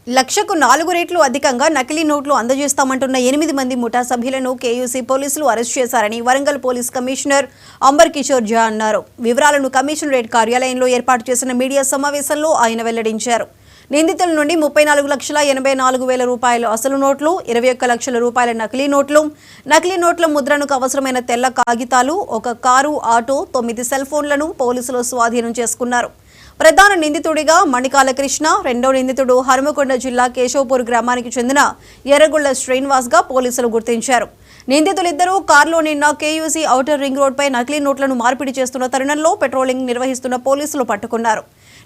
లక్షకు 4 రెట్లు అధికంగా నకిలీ నోట్లు అందజేస్తామంటున్న 8 మంది ముఠా సభ్యులను కేయూసీ పోలీసులు అరెస్ట్ చేశారని వరంగల్ పోలీస్ కమిషనర్ అంబర్ కిషోర్ ఝా అన్నారు. వివరాలను కమిషనరేట్ కార్యాలయంలో ఏర్పాటు చేసిన మీడియా సమావేశంలో ఆయన వెల్లడించారు. నిందితుల నుండి 34,84,000 రూపాయల అసలు నోట్లు, 21 లక్షల రూపాయల నకిలీ నోట్ల ముద్రణకు అవసరమైన తెల్ల కాగితాలు, ఒక కారు, ఆటో, 9 సెల్ ఫోన్లను పోలీసులు స్వాధీనం చేసుకున్నారు. ప్రధాన నిందితుడిగా మణికాల కృష్ణ, రెండో నిందితుడు హనుమకొండ జిల్లా కేశవపూర్ గ్రామానికి చెందిన ఎర్రగుళ్ల శ్రీనివాస్ గా పోలీసులు గుర్తించారు. నిందితులిద్దరూ కారులో నిన్న కేయూసీ ఔటర్ రింగ్ రోడ్పై నకిలీ నోట్లను మార్పిడి చేస్తున్న తరుణంలో పెట్రోలింగ్ నిర్వహిస్తున్న పోలీసులు పట్టుకున్నారు.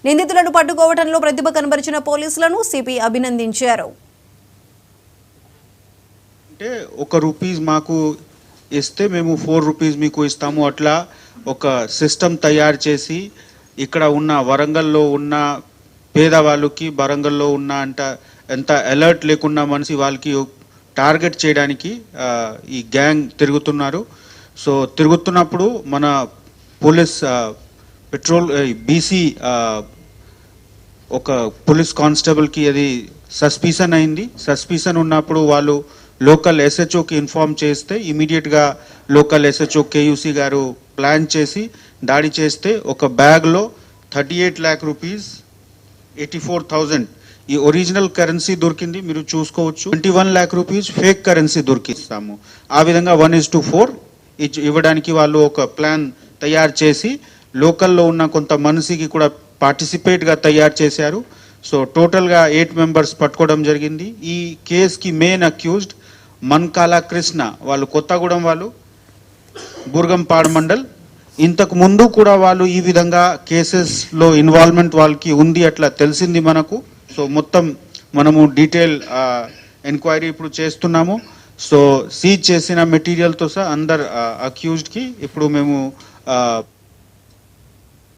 నిందితులను పట్టుకోవడంలో ప్రతిభ కనబరిచిన పోలీసులను సిపి అభినందించారు. అంటే ₹1 మాకు ఇస్తే మేము ₹4 మీకు ఇస్తాము, అట్లా ఒక సిస్టమ్ తయారు చేసి ఇక్కడ ఉన్న వరంగల్లో ఉన్న పేదవాళ్ళకి, వరంగల్లో ఉన్న ఎంత అలర్ట్ లేకుండా మనిషి వాళ్ళకి టార్గెట్ చేయడానికి ఈ గ్యాంగ్ తిరుగుతున్నారు. సో తిరుగుతున్నప్పుడు మన పోలీస్ పెట్రోల్ బీసీ ఒక పోలీస్ కానిస్టేబుల్కి అది సస్పిషన్ అయింది. సస్పిషన్ ఉన్నప్పుడు వాళ్ళు లోకల్ ఎస్హెచ్ఓకి ఇన్ఫార్మ్ చేస్తే ఇమీడియట్గా లోకల్ ఎస్హెచ్ఓ కేయూసీ గారు ప్లాన్ చేసి దాడి చేస్తే ఒక బ్యాగ్లో 38 lakh rupees, 84,000 ఈ ఒరిజినల్ కరెన్సీ దొరికింది. మీరు చూసుకోవచ్చు. 21 lakh rupees ఫేక్ కరెన్సీ దొరికిస్తాము. ఆ విధంగా 1:4 ఇవ్వడానికి వాళ్ళు ఒక ప్లాన్ తయారు చేసి లోకల్లో ఉన్న కొంత మనిషికి కూడా పార్టిసిపేట్గా తయారు చేశారు. సో టోటల్గా 8 members పట్టుకోవడం జరిగింది. ఈ కేసుకి మెయిన్ అక్యూజ్డ్ మణికాల కృష్ణ, వాళ్ళు కొత్తగూడెం వాళ్ళు, బుర్గంపాడు మండల్. ఇంతకు ముందు కూడా వాళ్ళు ఈ విధంగా కేసెస్లో ఇన్వాల్వ్మెంట్ వాళ్ళకి ఉంది అట్లా తెలిసింది మనకు. సో మొత్తం మనము డీటెయిల్ ఎంక్వైరీ ఇప్పుడు చేస్తున్నాము. సో సీజ్ చేసిన మెటీరియల్తో సహా అందరు అక్యూజ్డ్కి ఇప్పుడు మేము